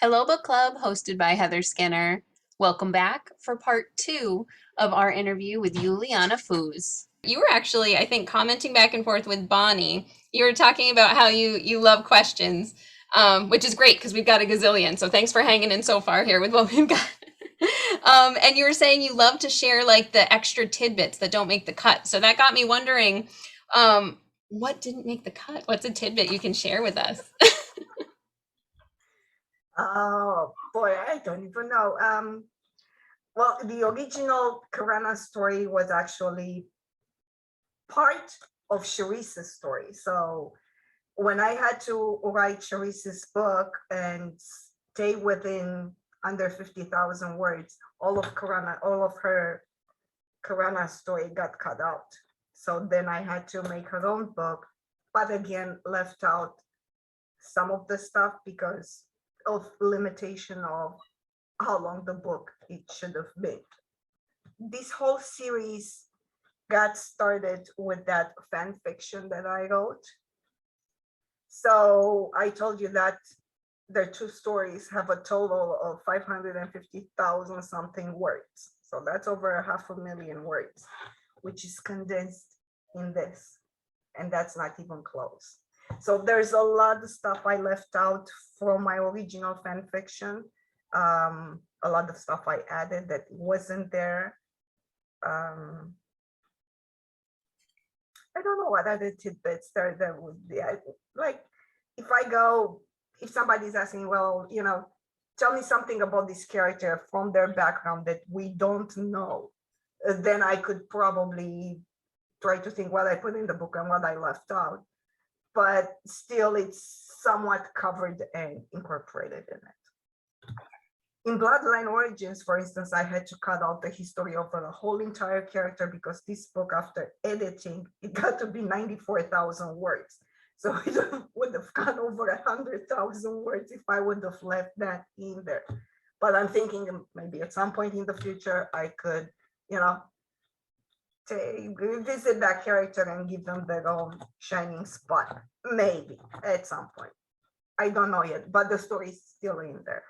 Hello Book Club, hosted by Heather Skinner. Welcome back for part 2 of our interview with Iuliana Foos. You were actually, I think, commenting back and forth with Bonnie. You were talking about how you love questions, which is great because we've got a gazillion. So thanks for hanging in so far here with what we've got. And you were saying you love to share like the extra tidbits that don't make the cut. So that got me wondering, what didn't make the cut? What's a tidbit you can share with us? Oh boy, I don't even know. Well, the original Karana story was actually part of Charisse's story. So when I had to write Charisse's book and stay within under 50,000 words, all of her Karana story got cut out. So then I had to make her own book, but again, left out some of the stuff because of limitation of how long the book it should have been. This whole series got started with that fan fiction that I wrote. So I told you that their two stories have a total of 550,000 something words. So that's over 500,000 words, which is condensed in this. And that's not even close. So there's a lot of stuff I left out from my original fan fiction. A lot of stuff I added that wasn't there. I don't know what other tidbits there would be. Like if somebody's asking, well, tell me something about this character from their background that we don't know, then I could probably try to think what I put in the book and what I left out. But still it's somewhat covered and incorporated in it. In Bloodline Origins, for instance, I had to cut out the history of the whole entire character because this book, after editing, it got to be 94,000 words. So it would have gone over 100,000 words if I would have left that in there. But I'm thinking maybe at some point in the future, I could, revisit that character and give them their own shining spot, maybe at some point. I don't know yet, but the story is still in there.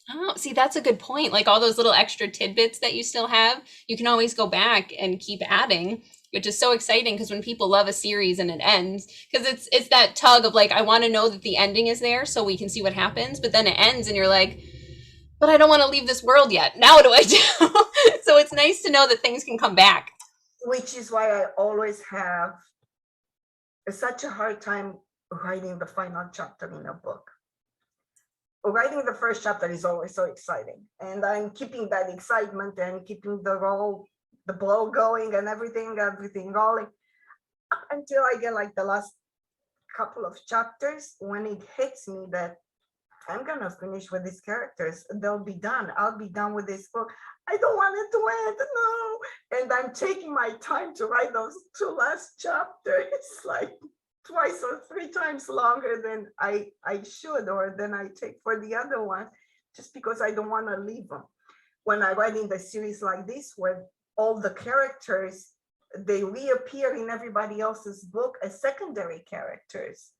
Oh, see, that's a good point. Like all those little extra tidbits that you still have, you can always go back and keep adding, which is so exciting because when people love a series and it ends, because it's that tug of like, I want to know that the ending is there so we can see what happens, but then it ends and you're like, but I don't want to leave this world yet. Now what do I do? So it's nice to know that things can come back. Which is why I always have such a hard time writing the final chapter in a book. Writing the first chapter is always so exciting, and I'm keeping that excitement and keeping the blow going and everything rolling until I get like the last couple of chapters when it hits me that I'm gonna finish with these characters. They'll be done. I'll be done with this book. I don't want it to end, no. And I'm taking my time to write those two last chapters. It's like twice or three times longer than I should, or than I take for the other one, just because I don't want to leave them. When I write in the series like this, where all the characters, they reappear in everybody else's book as secondary characters,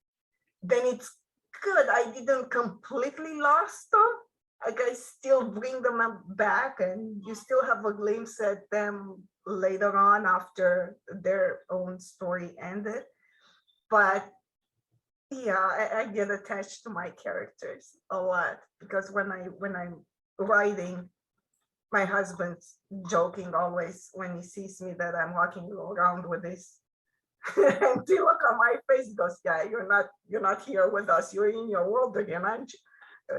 then it's good. I didn't completely lost them. Like I still bring them back, and you still have a glimpse at them later on after their own story ended. But yeah, I get attached to my characters a lot because when I'm writing, my husband's joking always when he sees me that I'm walking around with this empty look on my face. He goes, "Yeah, you're not here with us. You're in your world again, aren't you?"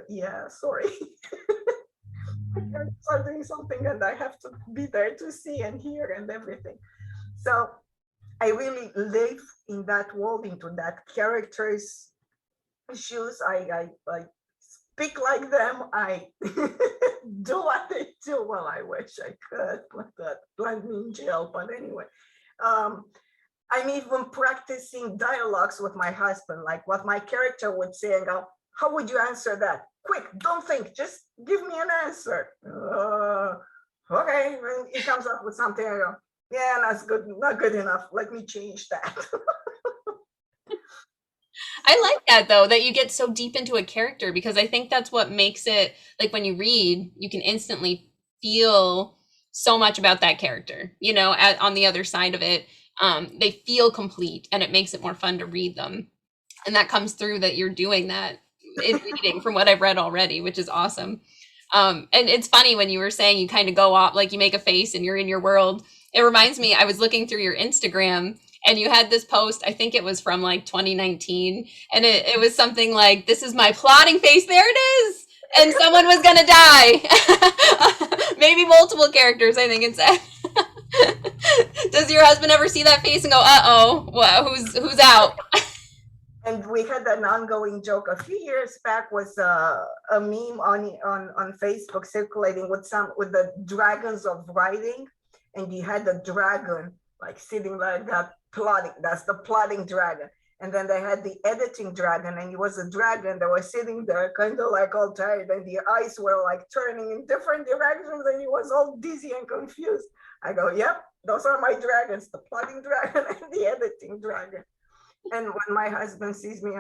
Yeah, sorry. My characters are doing something, and I have to be there to see and hear and everything. So I really live in that world, into that character's shoes. I speak like them. I do what they do. Well, I wish I could, but that land me in jail. But anyway, I'm even practicing dialogues with my husband, like what my character would say, and go, "How would you answer that? Quick, don't think, just give me an answer." Okay, when he comes up with something, I go, "Yeah, that's good, not good enough. Let me change that." I like that though, that you get so deep into a character, because I think that's what makes it, like when you read, you can instantly feel so much about that character, on the other side of it. They feel complete and it makes it more fun to read them. And that comes through that you're doing that in reading from what I've read already, which is awesome. And it's funny when you were saying you kind of go off, like you make a face and you're in your world. It reminds me, I was looking through your Instagram and you had this post, I think it was from like 2019, and it was something like, "This is my plotting face." There it is. And someone was gonna die. Maybe multiple characters, I think it said. Does your husband ever see that face and go, "Uh-oh, well, who's out?" And we had an ongoing joke a few years back, was a meme on Facebook circulating with the dragons of writing, and you had the dragon like sitting like that plotting. That's the plotting dragon. And then they had the editing dragon, and he was a dragon that was sitting there kind of like all tired, and the eyes were like turning in different directions, and he was all dizzy and confused. I go, yep, those are my dragons, the plotting dragon and the editing dragon. And when my husband sees me, he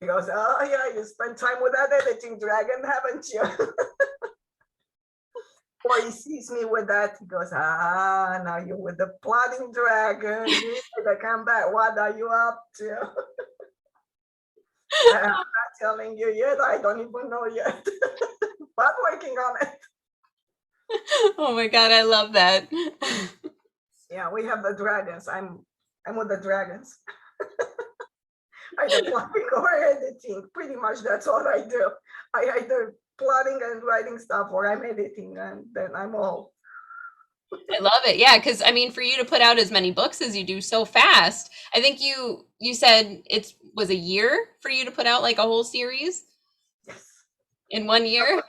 goes, "Oh yeah, you spent time with that editing dragon, haven't you?" Or he sees me with that, he goes, "Now you're with the plotting dragon. You need to come back. What are you up to?" I'm not telling you yet. I don't even know yet, but working on it. Oh my God, I love that. Yeah, we have the dragons. I'm with the dragons. Either plotting or editing. Pretty much that's all I do. I either plotting and writing stuff, or I'm editing, and then I'm all. I love it. Yeah, because I mean, for you to put out as many books as you do so fast, I think you said it was a year for you to put out like a whole series Yes. in 1 year.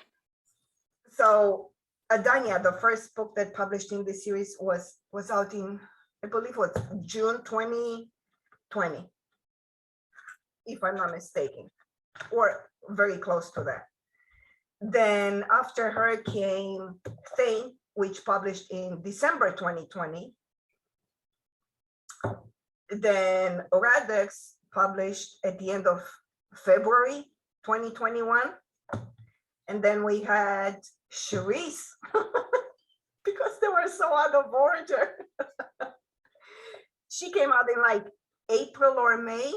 So Adania, the first book that published in this series, was out in, I believe it was June 2020, if I'm not mistaken, or very close to that. Then after her came Thane, which published in December 2020. Then Radix published at the end of February 2021. And then we had Charisse, because they were so out of order. She came out in like April or May,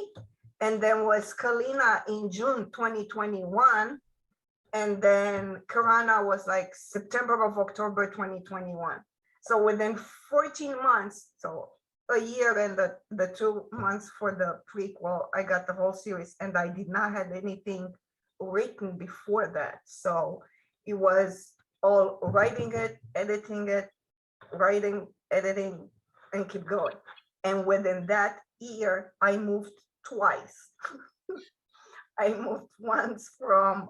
and then was Kalina in June 2021. And then Karana was like September of October 2021. So within 14 months, so a year and the 2 months for the prequel, I got the whole series, and I did not have anything written before that. So it was all writing it, editing it, writing, editing, and keep going. And within that year, I moved twice. I moved once from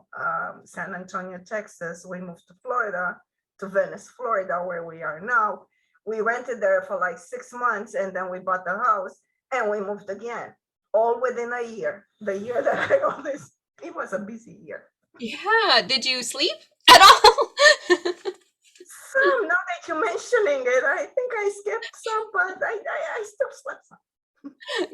San Antonio, Texas. We moved to Florida, to Venice, Florida, where we are now. We rented there for like 6 months, and then we bought the house, and we moved again, all within a year. The year that I got this, it was a busy year. Yeah. Did you sleep at all? So now that you're mentioning it, I think I skipped some, but I still slept some.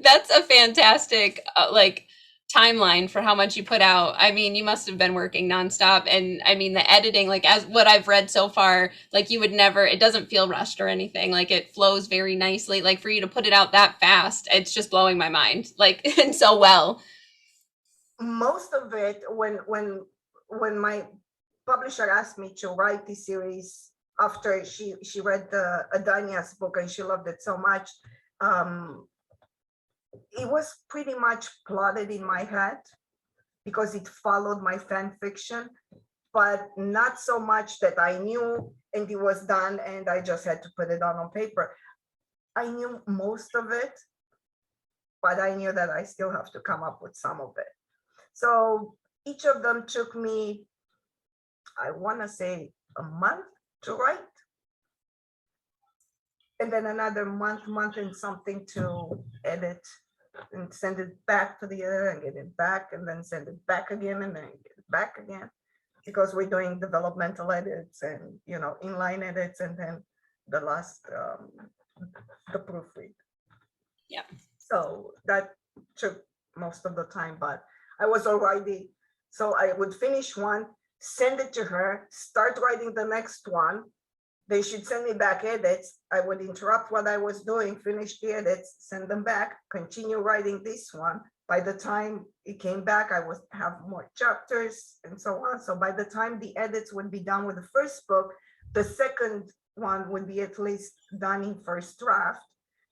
That's a fantastic like timeline for how much you put out. I mean, you must have been working nonstop. And I mean, the editing, like as what I've read so far, like you would never, it doesn't feel rushed or anything. Like it flows very nicely. Like for you to put it out that fast, it's just blowing my mind. Like, and so well. Most of it, when my publisher asked me to write this series after she read the Adania's book and she loved it so much, it was pretty much plotted in my head because it followed my fan fiction, but not so much that I knew and it was done and I just had to put it down on paper. I knew most of it, but I knew that I still have to come up with some of it. So each of them took me, I want to say, a month to write. And then another month and something to edit and send it back to the editor and get it back and then send it back again and then get it back again. Because we're doing developmental edits and, inline edits and then the last, the proofread. Yeah. So that took most of the time, but I was already, so I would finish one, send it to her, start writing the next one. They should send me back edits. I would interrupt what I was doing, finish the edits, send them back, continue writing this one. By the time it came back, I would have more chapters and so on. So by the time the edits would be done with the first book, the second one would be at least done in first draft.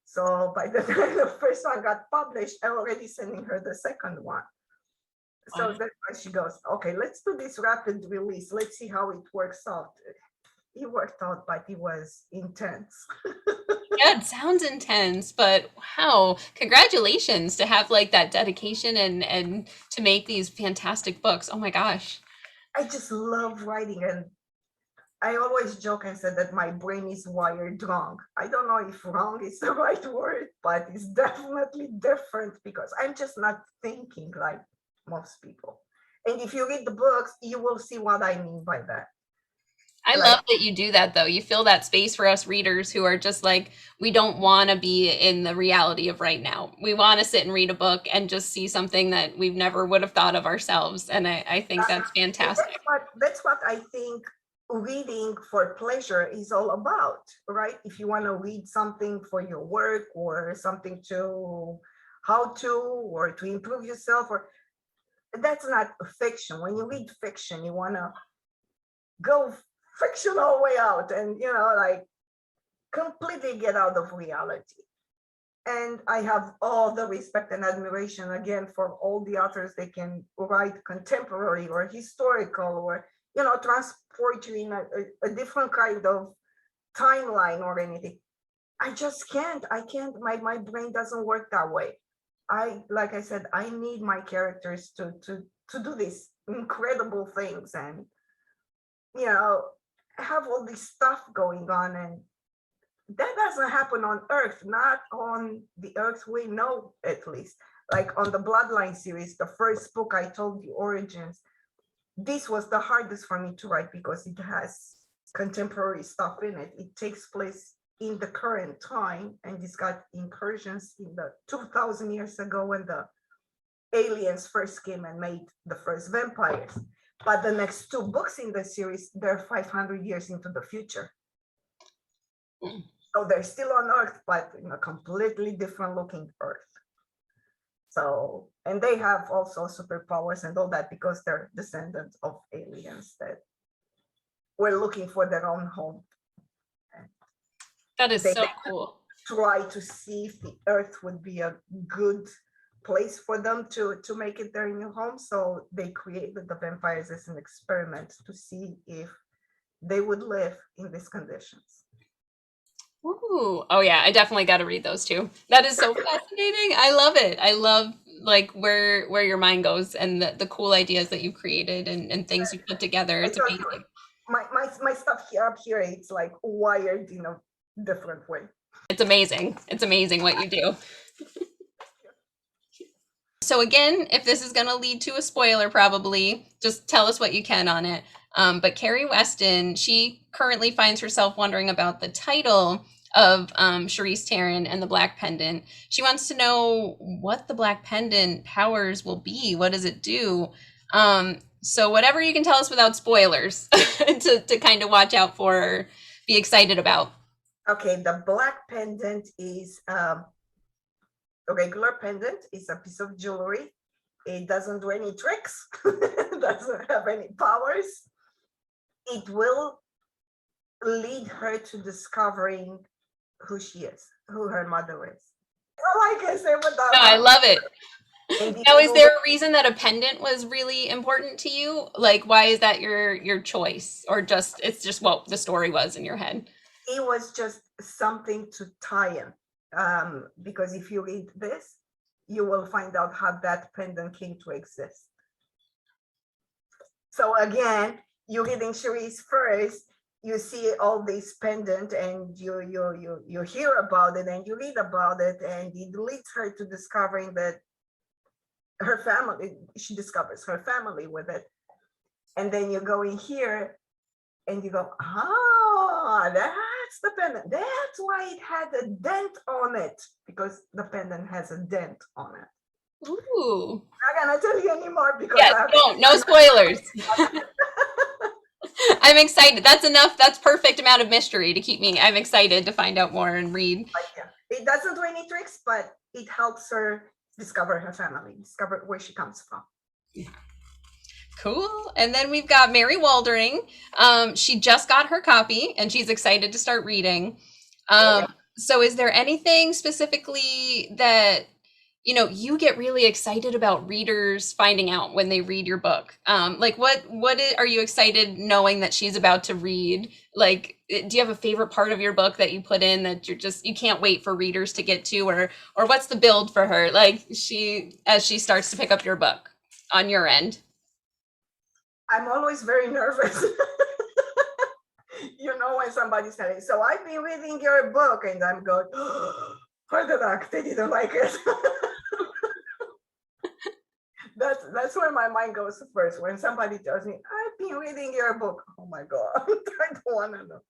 So by the time the first one got published, I already sending her the second one. So Wow. that's why she goes, okay, let's do this rapid release. Let's see how it works out. It worked out, but it was intense. Yeah, it sounds intense, but wow, congratulations to have like that dedication and to make these fantastic books. Oh my gosh. I just love writing, and I always joke and said that my brain is wired wrong. I don't know if wrong is the right word, but it's definitely different because I'm just not thinking like most people. And if you read the books, you will see what I mean by that. I Like, love that you do that though. You fill that space for us readers who are just like, we don't want to be in the reality of right now. We want to sit and read a book and just see something that we never would have thought of ourselves. And I think that's fantastic. that's what I think reading for pleasure is all about, right? If you want to read something for your work or something to how to or to improve yourself, or that's not fiction. When you read fiction, you want to go fiction all the way out and like completely get out of reality. And I have all the respect and admiration again for all the authors. They can write contemporary or historical or transport you in a different kind of timeline or anything. I just can't. I can't. My brain doesn't work that way. Like I said, I need my characters to do these incredible things and have all this stuff going on, and that doesn't happen on Earth, not on the Earth we know, at least. Like on the Bloodline series, the first book I told you, Origins, this was the hardest for me to write because it has contemporary stuff in it. It takes place in the current time, and it's got incursions in the 2000 years ago when the aliens first came and made the first vampires. But the next two books in the series, they're 500 years into the future. So they're still on Earth, but in a completely different looking Earth. So, and they have also superpowers and all that because they're descendants of aliens that were looking for their own home. That is They so cool. try to see if the Earth would be a good place for them to make it their new home. So they created the vampires as an experiment to see if they would live in these conditions. Ooh. Oh yeah, I definitely got to read those too. That is so fascinating. I love it. I love like where your mind goes and the cool ideas that you created and things you put together. It's amazing. My stuff here up here, it's like wired in a different way. It's amazing. It's amazing what you do. So again, if this is going to lead to a spoiler, probably just tell us what you can on it. But Carrie Weston, she currently finds herself wondering about the title of Charisse Tarren and the Black Pendant. She wants to know what the Black Pendant powers will be. What does it do? So whatever you can tell us without spoilers to kind of watch out for or be excited about. Okay, the Black Pendant is a regular pendant. It's a piece of jewelry. It doesn't do any tricks. It doesn't have any powers. It will lead her to discovering who she is, who her mother is. All I can say about that. No, I love it. Now, is will, there a reason that a pendant was really important to you? Like, why is that your choice, or just it's just what the story was in your head? It was just something to tie in, because if you read this, you will find out how that pendant came to exist. So again, you're reading Charisse first, you see all this pendant and you hear about it and you read about it, and it leads her to discovering that her family, she discovers her family with it. And then you go in here and you go, ah, that's the pendant. That's why it had a dent on it, because the pendant has a dent on it. Ooh. I'm not gonna tell you anymore because Yes, no spoilers. I'm excited. That's enough. That's perfect amount of mystery to keep me. I'm excited to find out more and read. Yeah. It doesn't do any tricks, but it helps her discover her family, discover where she comes from. Yeah. Cool. And then we've got Mary Waldering. She just got her copy and she's excited to start reading. So is there anything specifically that, you know, you get really excited about readers finding out when they read your book? Like what are you excited knowing that she's about to read? Like, do you have a favorite part of your book that you put in that you can't wait for readers to get to, or what's the build for her? Like as she starts to pick up your book on your end? I'm always very nervous. You know, when somebody's telling, so I've been reading your book, and I'm going, oh, for the duck, they didn't like it. That's where my mind goes first. When somebody tells me, I've been reading your book, oh my God, I don't want to know.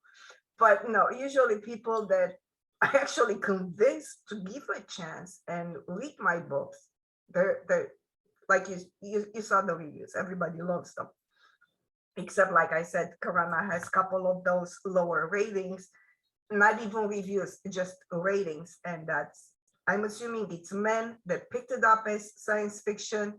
But no, usually people that I actually convince to give a chance and read my books, they're like you saw the reviews, everybody loves them. Except, like I said, Karana has a couple of those lower ratings, not even reviews, just ratings. And that's, I'm assuming it's men that picked it up as science fiction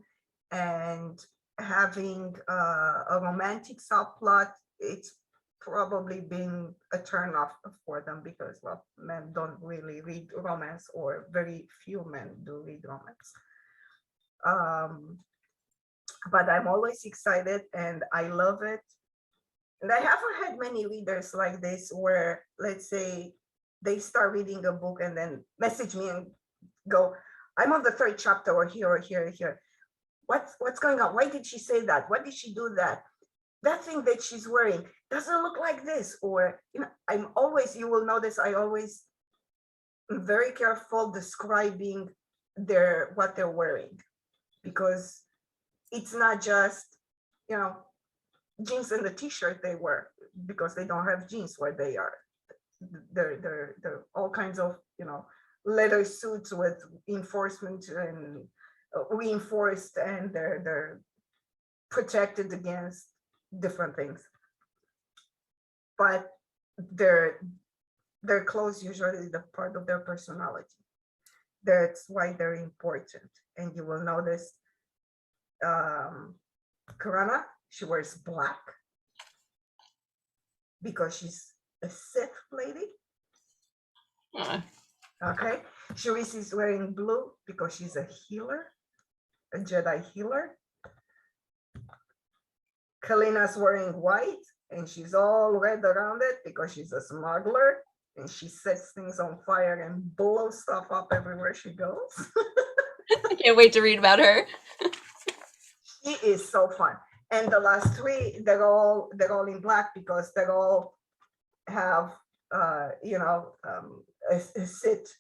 and having a romantic subplot. It's probably been a turn off for them because, well, men don't really read romance, or very few men do read romance. But I'm always excited and I love it. And I haven't had many readers like this where, let's say, they start reading a book and then message me and go, I'm on the third chapter, or here, or here, or here. What's going on? Why did she say that? Why did she do that? That thing that she's wearing doesn't look like this. Or, you know, I'm always, you will notice, I always am very careful describing what they're wearing, because it's not just, you know, jeans and the t-shirt they wear, because they don't have jeans where they are. They're all kinds of, you know, leather suits with enforcement and reinforced, and they're protected against different things. But their clothes usually the part of their personality. That's why they're important. And you will notice Karana, she wears black because she's a Sith lady. Okay. Charisse is wearing blue because she's a healer, a Jedi healer. Kalina's wearing white and she's all red around it because she's a smuggler and she sets things on fire and blows stuff up everywhere she goes. I can't wait to read about her. She is so fun. And the last three, they're all in black because they all have you know, a Sith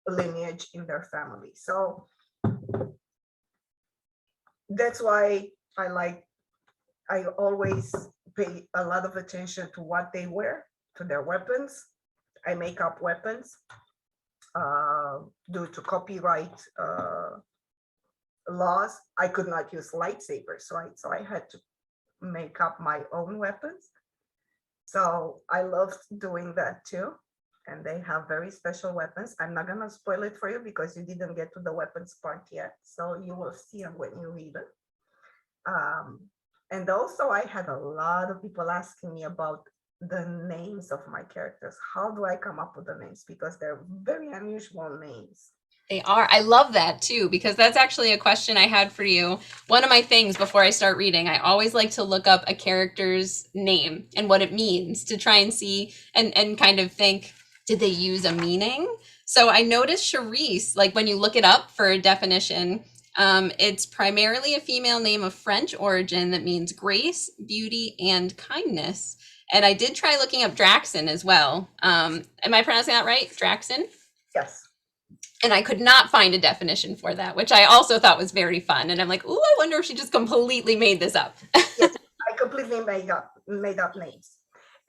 lineage in their family. So that's why I always pay a lot of attention to what they wear, to their weapons. I make up weapons due to copyright laws. I could not use lightsabers, so I had to make up my own weapons. So I loved doing that too. And they have very special weapons. I'm not gonna spoil it for you because you didn't get to the weapons part yet. So you will see them when you read it. And also I had a lot of people asking me about the names of my characters. How do I come up with the names? Because they're very unusual names. They are. I love that too, because that's actually a question I had for you. One of my things before I start reading, I always like to look up a character's name and what it means to try and see and kind of think, did they use a meaning? So I noticed Charisse, like when you look it up for a definition, it's primarily a female name of French origin that means grace, beauty, and kindness. And I did try looking up Draxon as well. Am I pronouncing that right? Draxon? Yes. And I could not find a definition for that, which I also thought was very fun. And I'm like, ooh, I wonder if she just completely made this up. Yes, I completely made up names.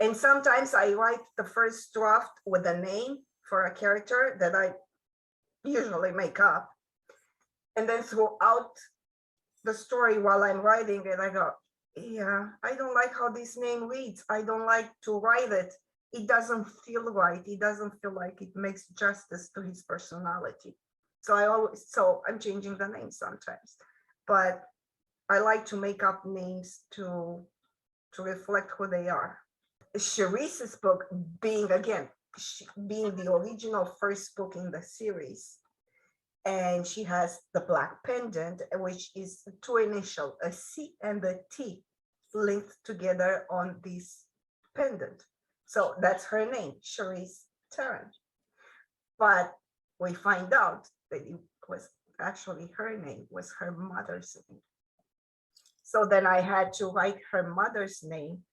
And sometimes I write the first draft with a name for a character that I usually make up. And then throughout the story while I'm writing it, I go, yeah, I don't like how this name reads. I don't like to write it. It doesn't feel right. It doesn't feel like it makes justice to his personality. So I'm changing the name sometimes, but I like to make up names to reflect who they are. Charisse's book being the original first book in the series, and she has the Black Pendant, which is two initials, a C and a T, linked together on this pendant. So that's her name, Charisse Tarren. But we find out that it was actually her name, was her mother's name. So then I had to write her mother's name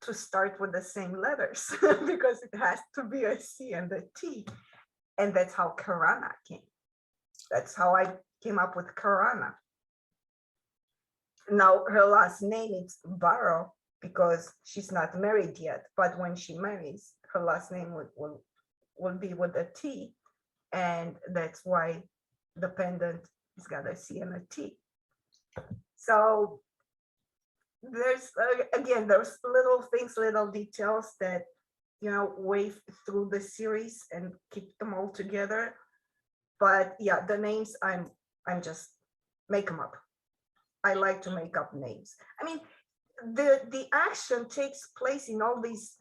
to start with the same letters because it has to be a C and a T. And that's how Karana came. That's how I came up with Karana. Now her last name is Barrow because she's not married yet. But when she marries, her last name will be with a T. And that's why the pendant has got a C and a T. So there's, again, there's little things, little details that, you know, wave through the series and keep them all together. But yeah, the names, I'm just make them up. I like to make up names. I mean, the action takes place in all these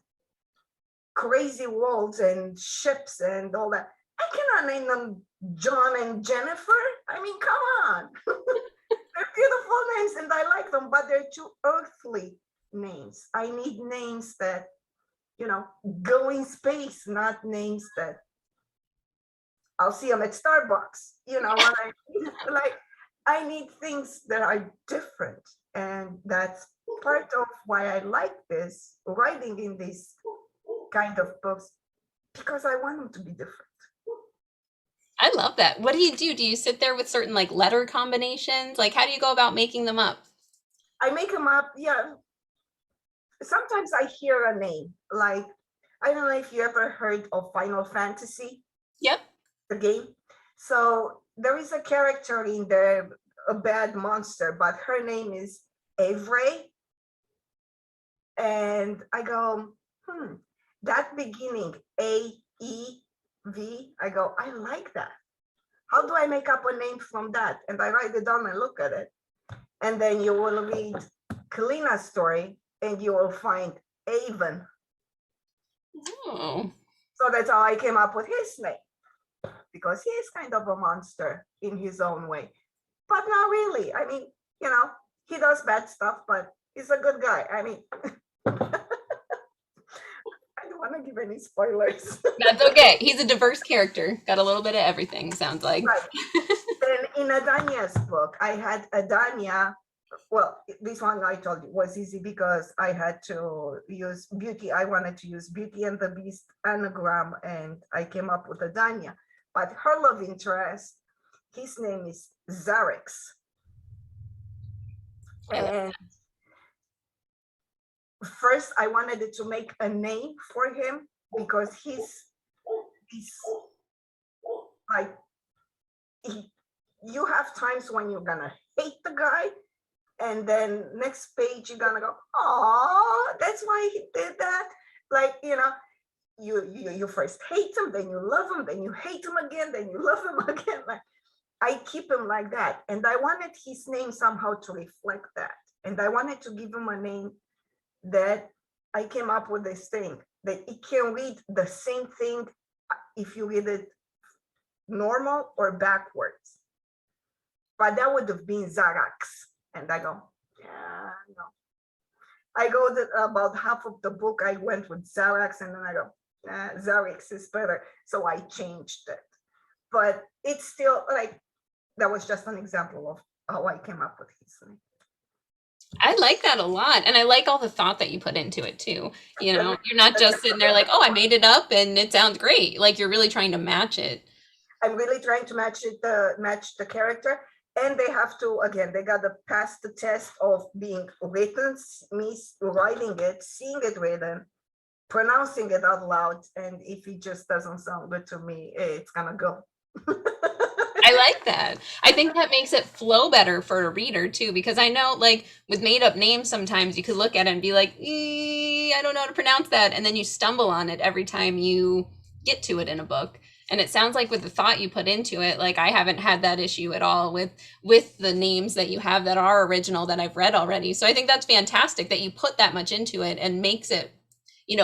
crazy worlds and ships and all that. I cannot name them John and Jennifer. I mean, come on. They're beautiful names and I like them, but they're too earthly names. I need names that, you know, go in space, not names that I'll see them at Starbucks. You know what I mean? Like, I need things that are different. And that's part of why I like this, writing in these kind of books, because I want them to be different. I love that. What do you do? Do you sit there with certain like letter combinations? Like, how do you go about making them up? I make them up, yeah. Sometimes I hear a name, like, I don't know if you ever heard of Final Fantasy. Yep. The game. So there is a character in there, a bad monster, but her name is Avery. And I go, that beginning, A-E-V, I go, I like that. How do I make up a name from that? And I write it down and look at it. And then you will read Kalina's story and you will find Avon. Oh. So that's how I came up with his name, because he is kind of a monster in his own way, but not really. I mean, you know, he does bad stuff, but he's a good guy. I mean, I don't want to give any spoilers. That's okay. He's a diverse character. Got a little bit of everything, sounds like. Right. Then in Adania's book, I had Adania. Well, this one I told you was easy because I had to use Beauty. I wanted to use Beauty and the Beast anagram, and I came up with Adania. But her love interest, his name is Zarix. And first I wanted to make a name for him because he's like, you have times when you're gonna hate the guy, and then next page you're gonna go, oh, that's why he did that. Like, you know, you first hate him, then you love him, then you hate him again, then you love him again. Like, I keep him like that. And I wanted his name somehow to reflect that. And I wanted to give him a name that I came up with this thing, that it can read the same thing if you read it normal or backwards. But that would have been Zarax. And I go, yeah, no. I go about half of the book, I went with Zarax, and then I go, Zarix is better. So I changed it. But it's still like, that was just an example of how I came up with his name. I like that a lot. And I like all the thought that you put into it too. You know, you're not just sitting there like, oh, I made it up and it sounds great. Like, you're really trying to match it. I'm really trying to match the character. And they have to, again, they got to pass the test of being written, me writing it, seeing it written, pronouncing it out loud. And if it just doesn't sound good to me, it's gonna go. I like that. I think that makes it flow better for a reader too, because I know, like, with made up names, sometimes you could look at it and be like, I don't know how to pronounce that. And then you stumble on it every time you get to it in a book. And it sounds like with the thought you put into it, like I haven't had that issue at all with the names that you have that are original that I've read already. So I think that's fantastic that you put that much into it and makes it,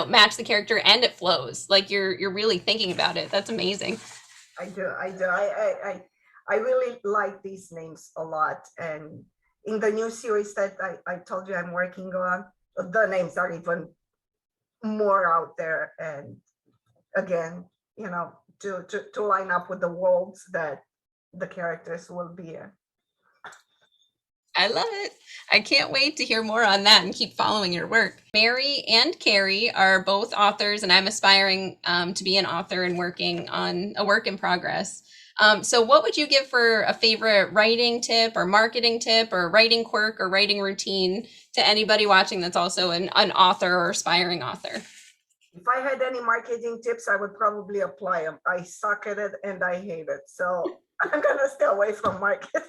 match the character and it flows. Like you're really thinking about it. That's amazing. I do. I really like these names a lot. And in the new series that I told you I'm working on, the names are even more out there. And again, to line up with the worlds that the characters will be in. I love it. I can't wait to hear more on that and keep following your work. Mary and Carrie are both authors, and I'm aspiring to be an author and working on a work in progress. So what would you give for a favorite writing tip or marketing tip or writing quirk or writing routine to anybody watching that's also an author or aspiring author? If I had any marketing tips, I would probably apply them. I suck at it and I hate it. So I'm going to stay away from marketing.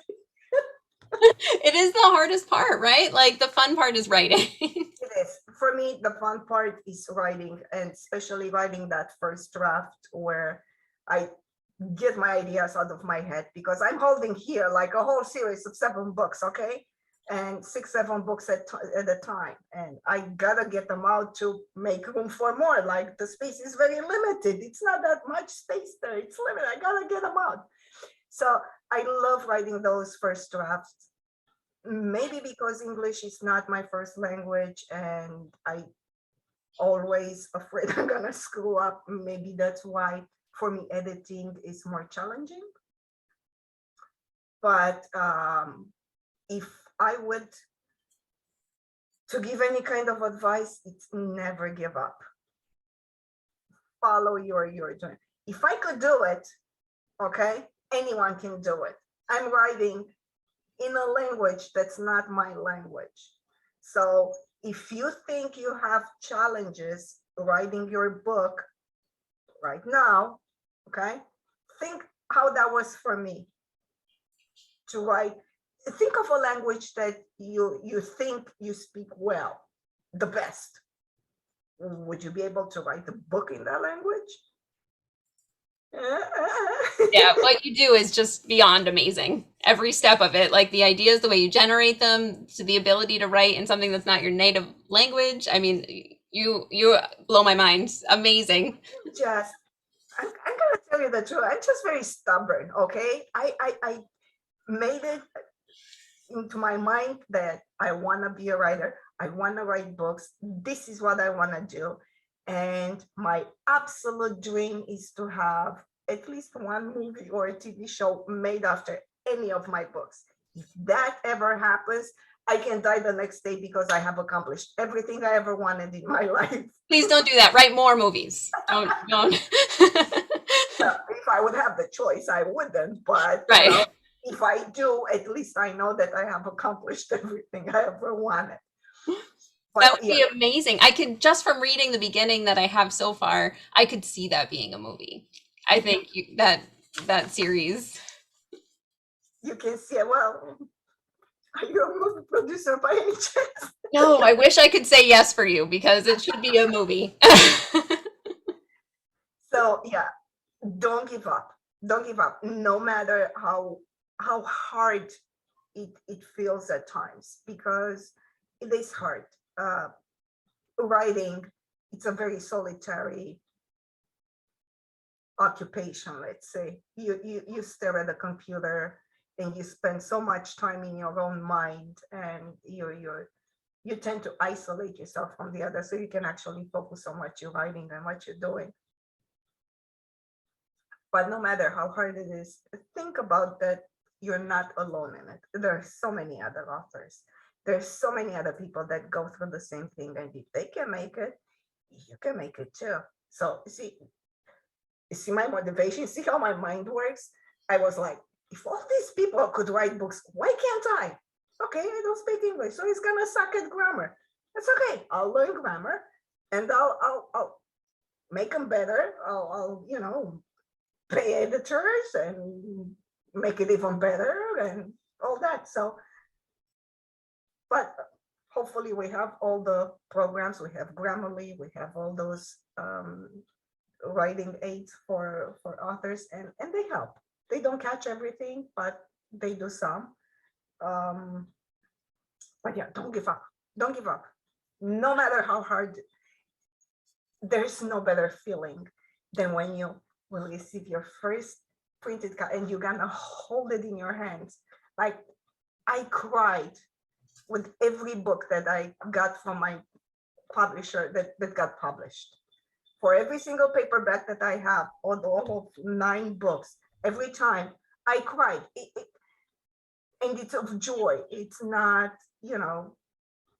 It is the hardest part, right? Like the fun part is writing. It is. For me, the fun part is writing, and especially writing that first draft where I get my ideas out of my head, because I'm holding here like a whole series of 7 books, okay? And 6-7 books at a time. And I gotta get them out to make room for more. Like the space is very limited. It's not that much space there. It's limited. I gotta get them out. So I love writing those first drafts. Maybe because English is not my first language and I always afraid I'm gonna screw up. Maybe that's why for me editing is more challenging. But if I would to give any kind of advice, it's never give up. Follow your dream. If I could do it, okay, anyone can do it. I'm writing in a language that's not my language. So if you think you have challenges writing your book right now, okay, think how that was for me to write. Think of a language that you think you speak well, the best. Would you be able to write a book in that language? Yeah, what you do is just beyond amazing. Every step of it, like the ideas, the way you generate them, to the ability to write in something that's not your native language. I mean, you blow my mind. Amazing. I'm gonna tell you the truth. I'm just very stubborn. Okay, I made it into my mind that I want to be a writer. I want to write books. This is what I want to do. And my absolute dream is to have at least one movie or a TV show made after any of my books. If that ever happens, I can die the next day because I have accomplished everything I ever wanted in my life. Please don't do that. Write more movies. Don't. Well, if I would have the choice, I wouldn't. But right. If I do, at least I know that I have accomplished everything I ever wanted. But, that would be amazing. I could, just from reading the beginning that I have so far, I could see that being a movie. I think that series. You can see it. Well, are you a movie producer by any chance? No, I wish I could say yes for you because it should be a movie. So yeah, don't give up. Don't give up. No matter how hard it feels at times, because it is hard. Writing, it's a very solitary occupation. Let's say you stare at a computer and you spend so much time in your own mind, and you tend to isolate yourself from the other, so you can actually focus on what you're writing and what you're doing. But no matter how hard it is, think about that you're not alone in it. There are so many other authors. There's so many other people that go through the same thing, and if they can make it, you can make it too. So see my motivation, see how my mind works. I was like, if all these people could write books, why can't I? Okay, I don't speak English, so he's gonna suck at grammar. That's okay. I'll learn grammar, and I'll make them better. I'll pay editors and make it even better and all that. So, but hopefully we have all the programs. We have Grammarly. We have all those writing aids for authors, and they help. They don't catch everything, but they do some. But yeah, don't give up. Don't give up. No matter how hard, there's no better feeling than when you will receive your first printed copy and you're gonna hold it in your hands. Like I cried with every book that I got from my publisher that got published. For every single paperback that I have, all of 9 books, every time I cried. And it's of joy. It's not,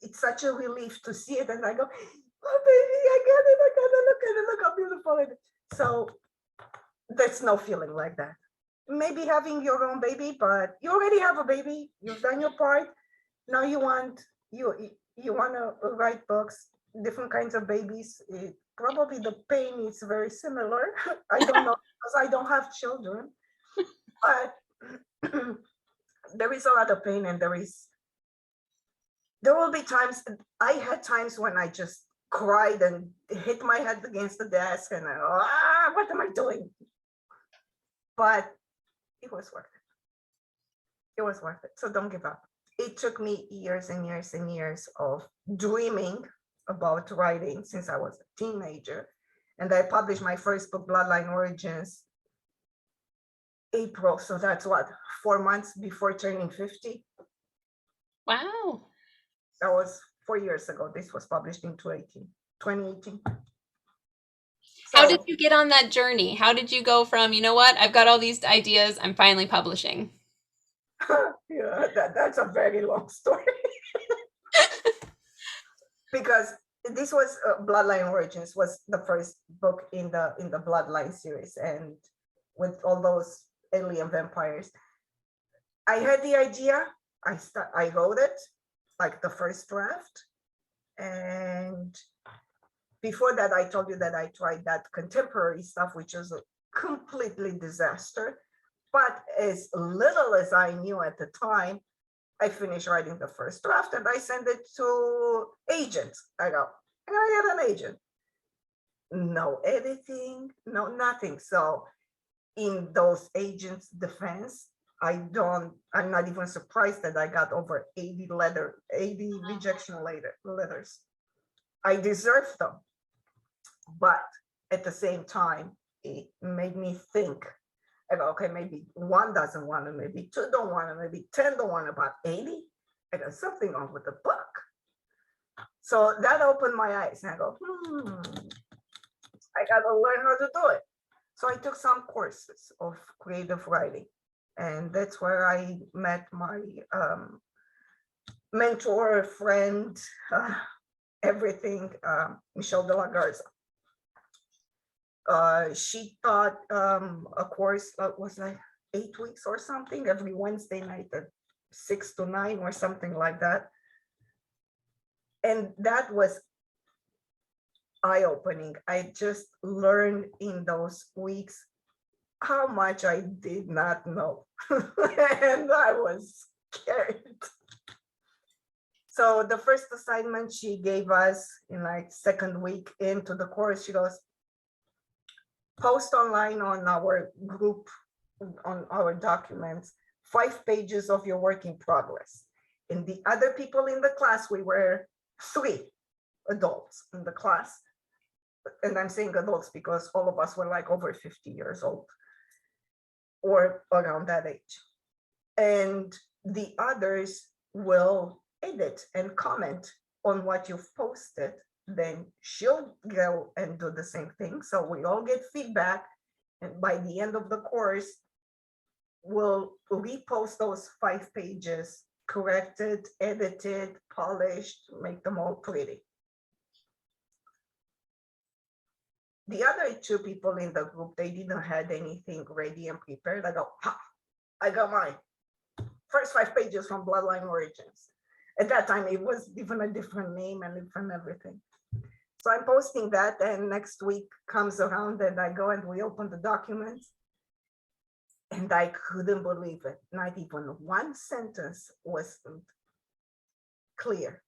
it's such a relief to see it. And I go, oh, baby, I got it. I got it. Look at it. Look how beautiful it is. So there's no feeling like that. Maybe having your own baby, but you already have a baby. You've done your part. Now you want to write books, different kinds of babies. Probably the pain is very similar. I don't know because I don't have children, but there is a lot of pain, and there will be times. I had times when I just cried and hit my head against the desk and what am I doing? But it was worth it. It was worth it. So don't give up. It took me years and years and years of dreaming about writing since I was a teenager. And I published my first book, Bloodline Origins, April. So that's 4 months before turning 50. Wow. That was 4 years ago. This was published in 2018. How did you get on that journey? How did you go from, I've got all these ideas, I'm finally publishing? Yeah, that's a very long story. Because this was Bloodline Origins was the first book in the Bloodline series, and with all those alien vampires. I had the idea. I wrote it, like the first draft, and before that, I told you that I tried that contemporary stuff, which was a completely disaster. But as little as I knew at the time, I finished writing the first draft and I sent it to agents. I had an agent. No editing, no nothing. So in those agents' defense, I'm not even surprised that I got over 80 rejection letters. I deserve them. But at the same time, it made me think, okay, maybe 1 doesn't want it, maybe 2 don't want it, maybe 10 don't want it, about 80. I got something wrong with the book. So that opened my eyes, and I go, I got to learn how to do it. So I took some courses of creative writing, and that's where I met my mentor, friend, everything, Michelle de la Garza. She taught a course that was like 8 weeks or something, every Wednesday night at 6 to 9 or something like that. And that was eye-opening. I just learned in those weeks how much I did not know. And I was scared. So the first assignment she gave us in like second week into the course, she goes, post online on our group, on our documents, 5 pages of your work in progress. And the other people in the class, we were 3 adults in the class. And I'm saying adults because all of us were like over 50 years old or around that age. And the others will edit and comment on what you've posted. Then she'll go and do the same thing. So we all get feedback. And by the end of the course, we'll repost those 5 pages, corrected, edited, polished, make them all pretty. The other 2 people in the group, they didn't have anything ready and prepared. I go, I got my first 5 pages from Bloodline Origins. At that time, it was even a different name and different everything. So I'm posting that, and next week comes around and I go and we open the documents. And I couldn't believe it. Not even one sentence was clear.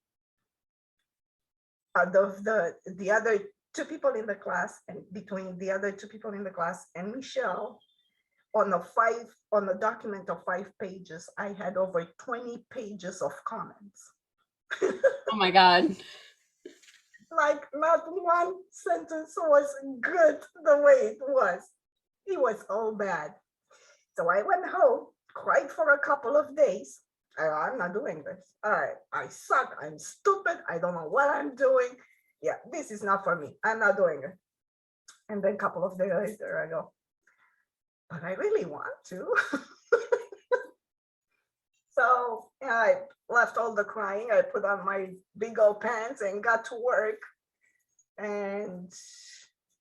Out of the other 2 people in the class, and between the other 2 people in the class and Michelle, on a document of 5 pages, I had over 20 pages of comments. Oh my God. Like not one sentence was good the way it was. It was all bad. So I went home, cried for a couple of days. I'm not doing this. I suck. I'm stupid. I don't know what I'm doing. Yeah, this is not for me. I'm not doing it. And then a couple of days later, I go, but I really want to. So I left all the crying. I put on my big old pants and got to work. And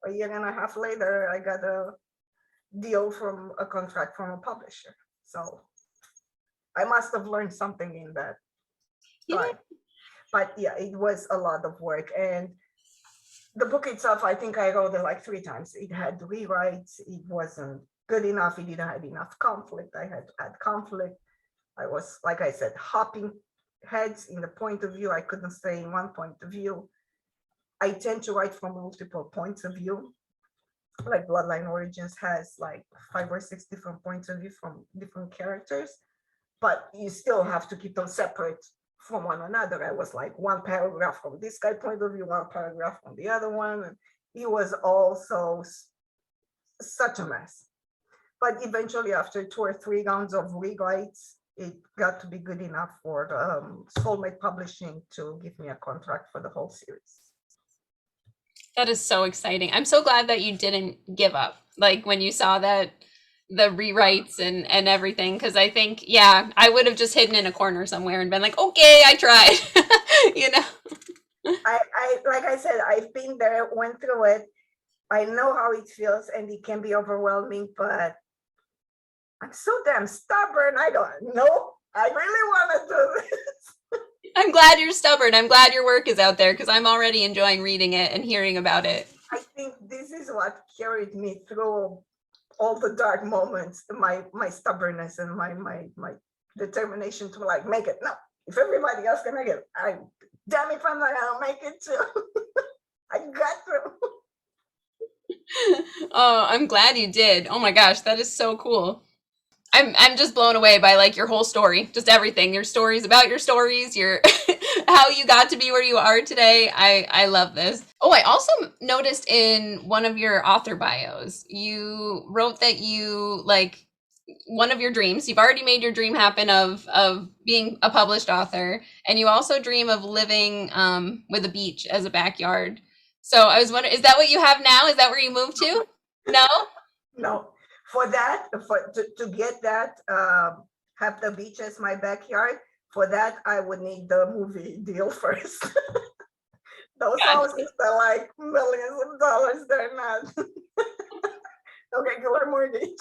a year and a half later, I got a deal from a contract from a publisher. So I must have learned something in that time. But yeah, it was a lot of work. And the book itself, I think I wrote it like 3 times. It had rewrites. It wasn't good enough. It didn't have enough conflict. I had to add conflict. I was, like I said, hopping heads in the point of view. I couldn't stay in one point of view. I tend to write from multiple points of view. Like Bloodline Origins has like 5 or 6 different points of view from different characters, but you still have to keep them separate from one another. I was like 1 paragraph from this guy point of view, 1 paragraph from the other one. And it was also such a mess. But eventually, after 2 or 3 rounds of rewrites, it got to be good enough for Soulmate Publishing to give me a contract for the whole series. That is so exciting. I'm so glad that you didn't give up. Like when you saw that the rewrites and everything, because I think, yeah, I would have just hidden in a corner somewhere and been like, okay, I tried. You know. I like I said, I've been there, went through it. I know how it feels, and it can be overwhelming, but I'm so damn stubborn. I don't know. I really want to do this. I'm glad you're stubborn. I'm glad your work is out there because I'm already enjoying reading it and hearing about it. I think this is what carried me through all the dark moments, my stubbornness and my determination to like make it. No, if everybody else can make it, damn if I'm not gonna make it too. I got through. Oh, I'm glad you did. Oh my gosh, that is so cool. I'm just blown away by like your whole story, just everything. Your stories about your stories, your how you got to be where you are today. I love this. Oh, I also noticed in one of your author bios, you wrote that you like one of your dreams. You've already made your dream happen of being a published author, and you also dream of living with a beach as a backyard. So I was wondering, is that what you have now? Is that where you moved to? No? No. For that, to get that, have the beach as my backyard, for that, I would need the movie deal first. Those houses are like millions of dollars. They're not a regular mortgage.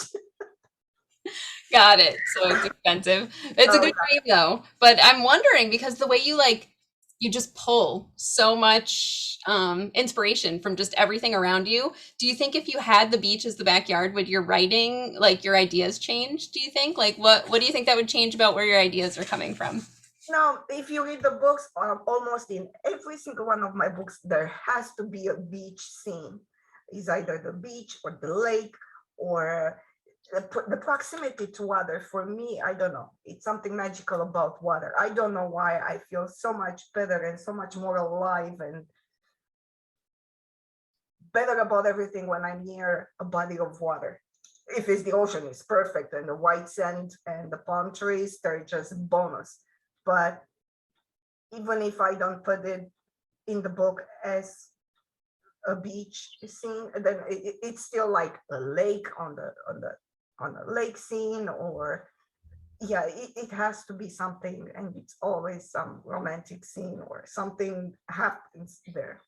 Got it. So it's expensive. It's a good dream though. But I'm wondering because the way you like, you just pull so much inspiration from just everything around you. Do you think if you had the beach as the backyard, would your writing, like your ideas change? Do you think? Like what do you think that would change about where your ideas are coming from? No, if you read the books, almost in every single one of my books, there has to be a beach scene. It's either the beach or the lake or the proximity to water. For me, I don't know. It's something magical about water. I don't know why I feel so much better and so much more alive and better about everything when I'm near a body of water. If it's the ocean, it's perfect. And the white sand and the palm trees, they're just bonus. But even if I don't put it in the book as a beach scene, then it's still like a lake on a lake scene, or yeah, it has to be something, and it's always some romantic scene or something happens there.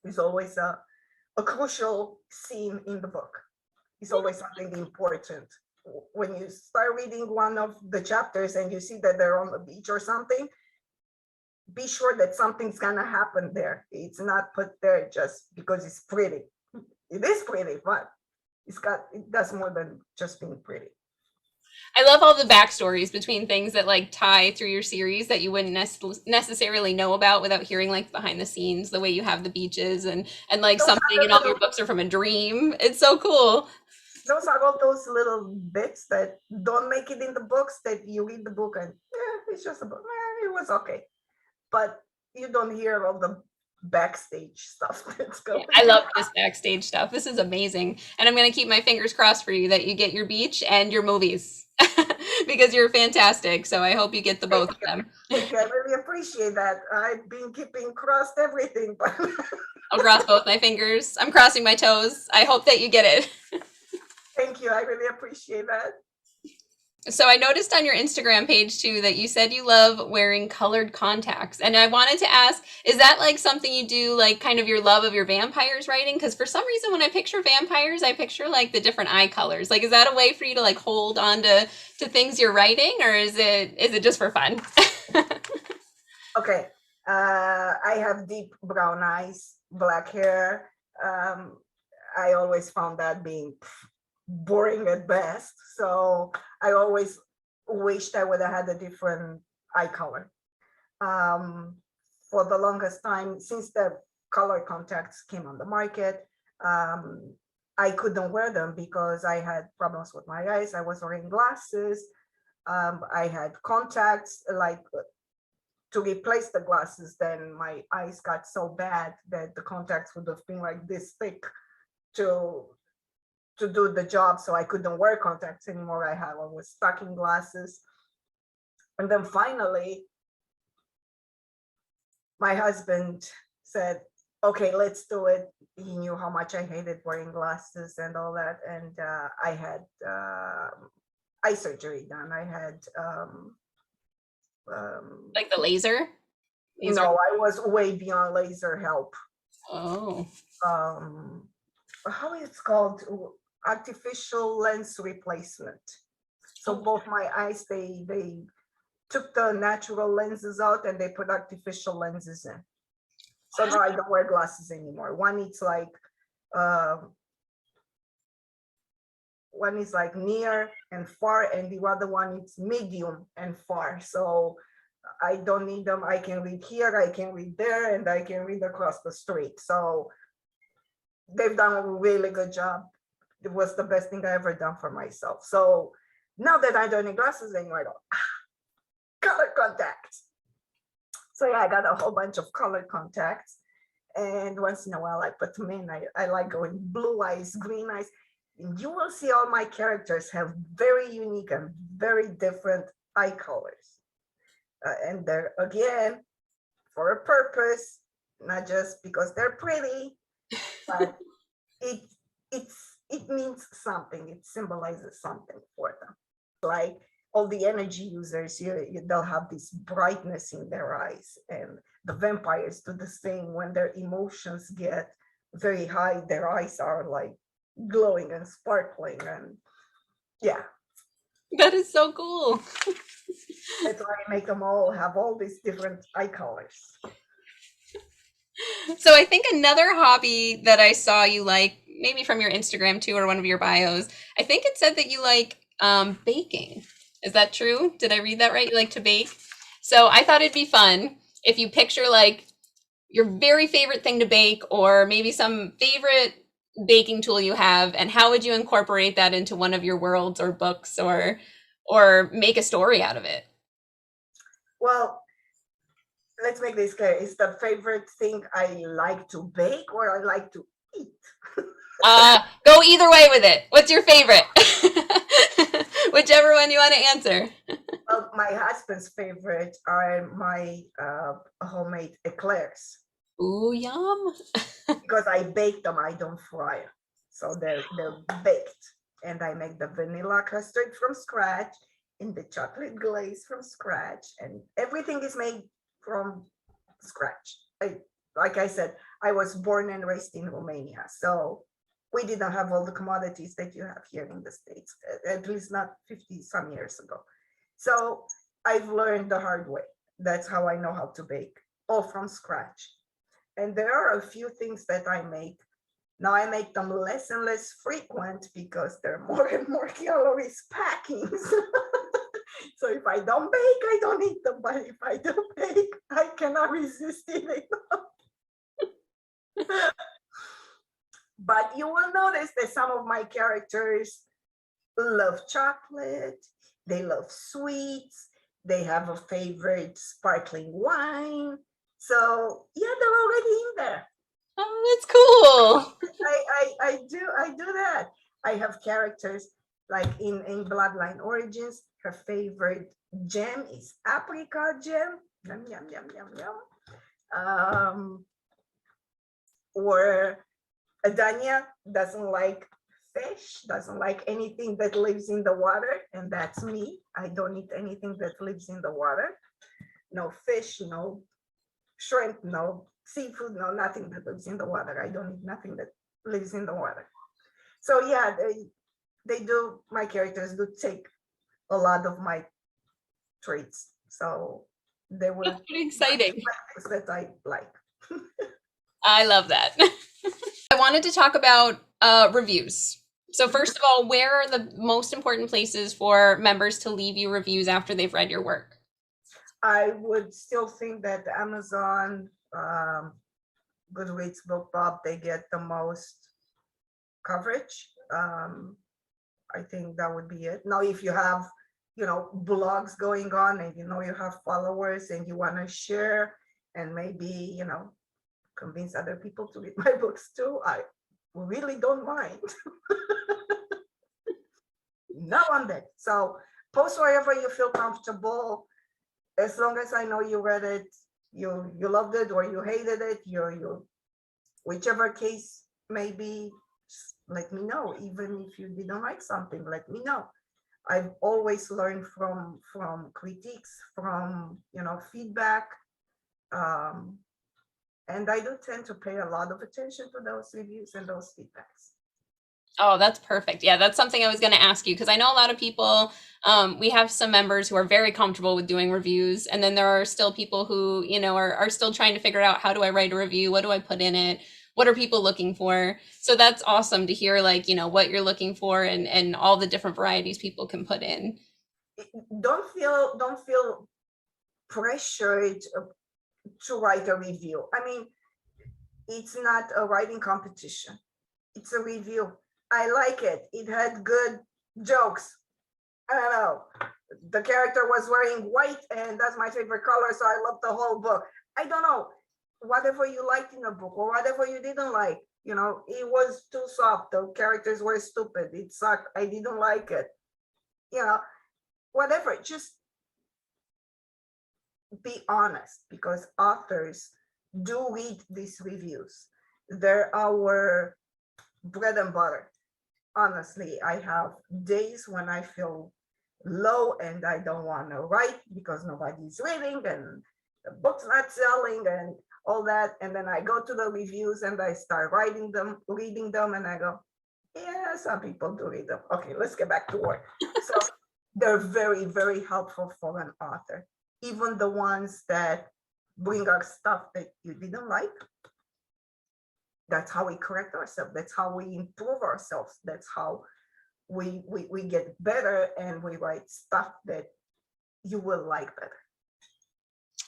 There's always a crucial scene in the book. It's always something important. when you start reading one of the chapters and you see that they're on the beach or something, be sure that something's gonna happen there. It's not put there just because it's pretty. It is pretty, but it does more than just being pretty. I love all the backstories between things that like tie through your series that you wouldn't necessarily know about without hearing like behind the scenes, the way you have the beaches and like Those are something the in all your little, books are from a dream. It's so cool. those are all those little bits that don't make it in the books, that you read the book and it's just a book. It was okay. But you don't hear all the backstage stuff that's going I on. love this backstage stuff. This is amazing. And I'm going to keep my fingers crossed for you that you get your beach and your movies because you're fantastic. So I hope you get the both of them. Thank you. I really appreciate that. I've been keeping crossed everything, but I'll cross both my fingers. I'm crossing my toes. I hope that you get it. thank you. I really appreciate that. So I noticed on your Instagram page too that you said you love wearing colored contacts. And I wanted to ask, is that like something you do, like kind of your love of your vampires writing? Because for some reason when I picture vampires, I picture like the different eye colors. Like, is that a way for you to like hold on to things you're writing, or is it just for fun? Okay. I have deep brown eyes, black hair. I always found that being boring at best. So I always wished I would have had a different eye color. For the longest time, since the color contacts came on the market, I couldn't wear them because I had problems with my eyes. I was wearing glasses. I had contacts, like to replace the glasses, then my eyes got so bad that the contacts would have been like this thick to do the job, so I couldn't wear contacts anymore. I was stuck in glasses. And then finally, my husband said, okay, let's do it. He knew how much I hated wearing glasses and all that. And I had eye surgery done. I had Like the laser? no, I was way beyond laser help. Oh. How it's called? Artificial lens replacement. So both my eyes, they took the natural lenses out and they put artificial lenses in. So now I don't wear glasses anymore. One is like near and far, and the other one is medium and far. So I don't need them. I can read here, I can read there, and I can read across the street. So they've done a really good job. It was the best thing I ever done for myself. So now that I don't need glasses anymore, I go, color contacts. So yeah, I got a whole bunch of color contacts. And once in a while I put them in. I like going blue eyes, green eyes. And you will see all my characters have very unique and very different eye colors. And they're, again, for a purpose, not just because they're pretty, but it means something. It symbolizes something for them. Like all the energy users, they'll have this brightness in their eyes, and the vampires do the same. When their emotions get very high, their eyes are like glowing and sparkling, and yeah. That is so cool. That's why I make them all have all these different eye colors. So I think another hobby that I saw you like, maybe from your Instagram too, or one of your bios, I think it said that you like baking. Is that true? Did I read that right? You like to bake? So I thought it'd be fun if you picture like your very favorite thing to bake, or maybe some favorite baking tool you have, and how would you incorporate that into one of your worlds or books, or make a story out of it? Well, let's make this clear. Is the favorite thing I like to bake or I like to eat? Go either way with it. What's your favorite? Whichever one you want to answer. Well, my husband's favorite are my homemade eclairs. Ooh, yum. Because I bake them, I don't fry them. So they're baked. And I make the vanilla custard from scratch and the chocolate glaze from scratch. And everything is made from scratch. Like I said, I was born and raised in Romania. So we didn't have all the commodities that you have here in the States, at least not 50 some years ago. So I've learned the hard way. That's how I know how to bake, all from scratch. And there are a few things that I make. Now I make them less and less frequent because there are more and more calories packing. So if I don't bake, I don't eat them. But if I do bake, I cannot resist eating them. But you will notice that some of my characters love chocolate, they love sweets, they have a favorite sparkling wine. So yeah, they're already in there. Oh, that's cool. I do that. I have characters like in Bloodline Origins, her favorite jam is apricot jam. Yum, yum, yum, yum, yum. Or Adanya doesn't like fish, doesn't like anything that lives in the water, and that's me. I don't eat anything that lives in the water. No fish, no shrimp, no seafood, no nothing that lives in the water. I don't eat nothing that lives in the water. So yeah, they do, my characters do take a lot of my traits. So they will That's pretty exciting. things that I like. I love that. I wanted to talk about reviews. So first of all, where are the most important places for members to leave you reviews after they've read your work? I would still think that Amazon, Goodreads, BookBub, they get the most coverage. I think that would be it. Now, if you have, blogs going on and you have followers and you want to share and maybe, convince other people to read my books too, I really don't mind. Now on that. So post wherever you feel comfortable. As long as I know you read it, you loved it or you hated it, you whichever case may be, let me know. Even if you didn't like something, let me know. I've always learned from critiques, from feedback, and I do tend to pay a lot of attention to those reviews and those feedbacks. Oh, that's perfect. Yeah, that's something I was going to ask you because I know a lot of people, we have some members who are very comfortable with doing reviews. And then there are still people who, are still trying to figure out, how do I write a review? What do I put in it? What are people looking for? So that's awesome to hear, what you're looking for and all the different varieties people can put in. Don't feel pressured to write a review. I mean, it's not a writing competition. It's a review. I like it. It had good jokes. I don't know. The character was wearing white and that's my favorite color, so I love the whole book. I don't know. Whatever you liked in a book or whatever you didn't like, it was too soft. The characters were stupid. It sucked. I didn't like it. Whatever. Just be honest, because authors do read these reviews. They're our bread and butter. Honestly, I have days when I feel low and I don't want to write because nobody's reading and the book's not selling and all that. And then I go to the reviews and I start reading them, and I go, yeah, some people do read them. Okay, let's get back to work. So they're very, very helpful for an author. Even the ones that bring up stuff that you didn't like. That's how we correct ourselves. That's how we improve ourselves. That's how we get better and we write stuff that you will like better.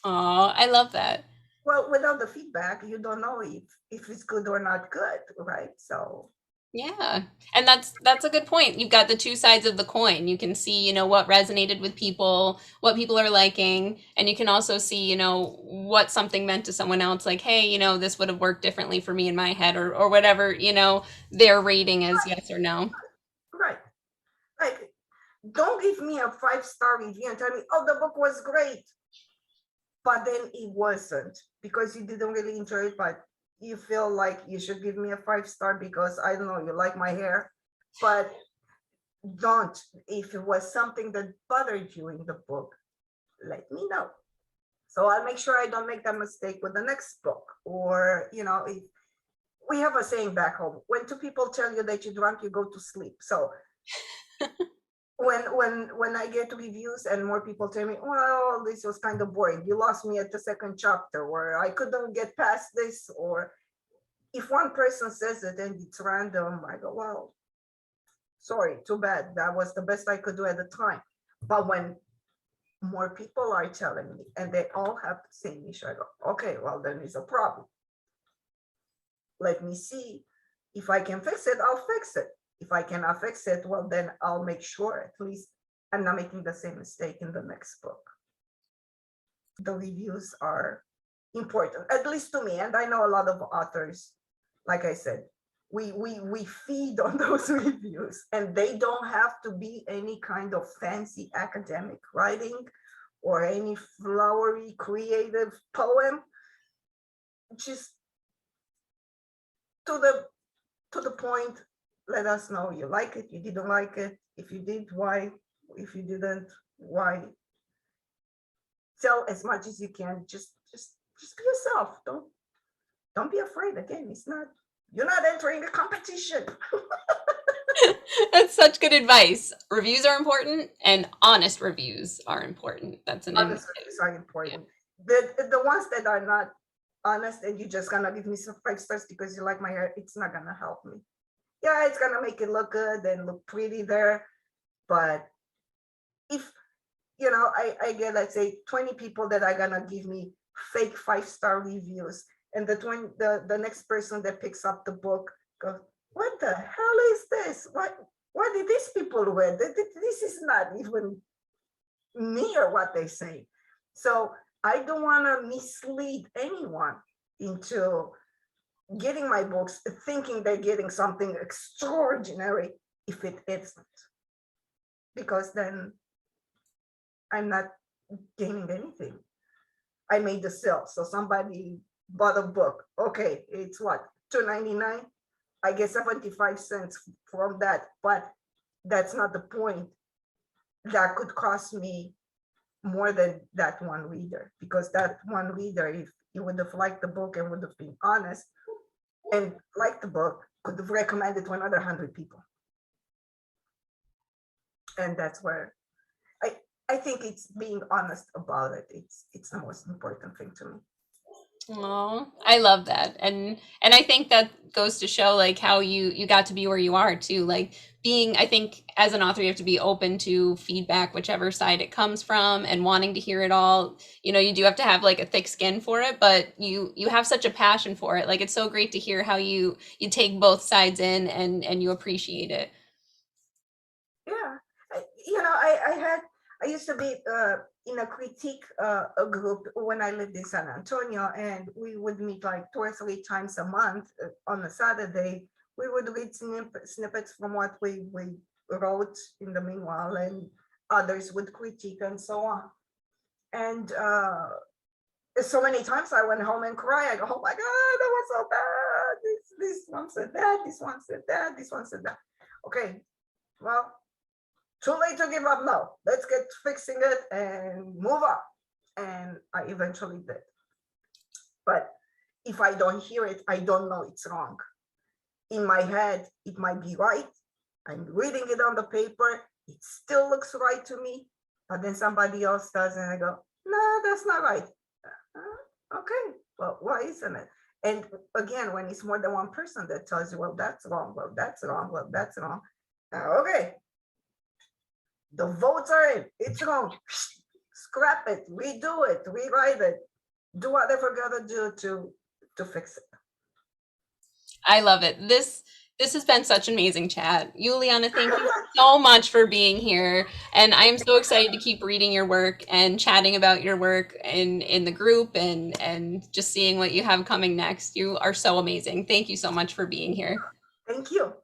Oh, I love that. Well, without the feedback, you don't know if it's good or not good, right? So yeah. And that's a good point. You've got the two sides of the coin. You can see, what resonated with people, what people are liking, and you can also see, what something meant to someone else, like, hey, this would have worked differently for me in my head, or whatever, their rating is, yes or no. Right. Like, don't give me a 5-star review and tell me, oh, the book was great. But then it wasn't because you didn't really enjoy it, but you feel like you should give me a 5-star because, I don't know, you like my hair. But don't. If it was something that bothered you in the book, let me know. So I'll make sure I don't make that mistake with the next book. Or, we have a saying back home: when two people tell you that you're drunk, you go to sleep. So when I get reviews and more people tell me, well, this was kind of boring, you lost me at the second chapter, or I couldn't get past this, or if one person says it and it's random, I go, well, sorry, too bad. That was the best I could do at the time. But when more people are telling me and they all have the same issue, I go, okay, well, then it's a problem. Let me see if I can fix it, I'll fix it. If I cannot fix it, well, then I'll make sure at least I'm not making the same mistake in the next book. The reviews are important, at least to me. And I know a lot of authors, like I said, we feed on those reviews, and they don't have to be any kind of fancy academic writing or any flowery creative poem. Just to the point, let us know you like it, you didn't like it. If you did, why? If you didn't, why? Tell as much as you can. Just be yourself. Don't be afraid. Again, it's not, you're not entering a competition. That's such good advice. Reviews are important, and honest reviews are important. That's an Honest reviews are important. The ones that are not honest and you're just gonna give me some 5 stars because you like my hair, it's not gonna help me. Yeah, it's gonna make it look good and look pretty there, but if you know, I get, let's say, 20 people that are gonna give me fake 5-star reviews, and the next person that picks up the book goes, what the hell is this? What did these people read? This is not even near what they say. So I don't want to mislead anyone into getting my books thinking they're getting something extraordinary if it isn't, because then I'm not gaining anything. I made the sale, so somebody bought a book. Okay, it's what, $2.99? I get 75 cents from that, but that's not the point. That could cost me more than that one reader, because that one reader, if he would have liked the book and would have been honest and liked the book, could have recommended to another 100 people. And that's where I think it's being honest about it. It's the most important thing to me. Oh, I love that. And I think that goes to show like how you got to be where you are too. Like being, I think as an author, you have to be open to feedback, whichever side it comes from, and wanting to hear it all. You know, you do have to have like a thick skin for it, but you have such a passion for it. Like it's so great to hear how you take both sides in and you appreciate it. Yeah, I used to be in a critique a group when I lived in San Antonio, and we would meet like 2 or 3 times a month on a Saturday. We would read snippets from what we wrote in the meanwhile, and others would critique and so on. And so many times I went home and cried. I go, oh my God, that was so bad. This one said that, this one said that, this one said that. Okay, well, too late to give up now. Let's get fixing it and move on. And I eventually did. But if I don't hear it, I don't know it's wrong. In my head, it might be right. I'm reading it on the paper. It still looks right to me. But then somebody else does, and I go, no, that's not right. Okay, well, why isn't it? And again, when it's more than one person that tells you, well, that's wrong, well, that's wrong, well, that's wrong. Okay, the votes are in, it's wrong. Scrap it, redo it, rewrite it, do whatever you gotta do to fix it. I love it. This has been such an amazing chat. Iuliana, thank you so much for being here. And I am so excited to keep reading your work and chatting about your work in the group and just seeing what you have coming next. You are so amazing. Thank you so much for being here. Thank you.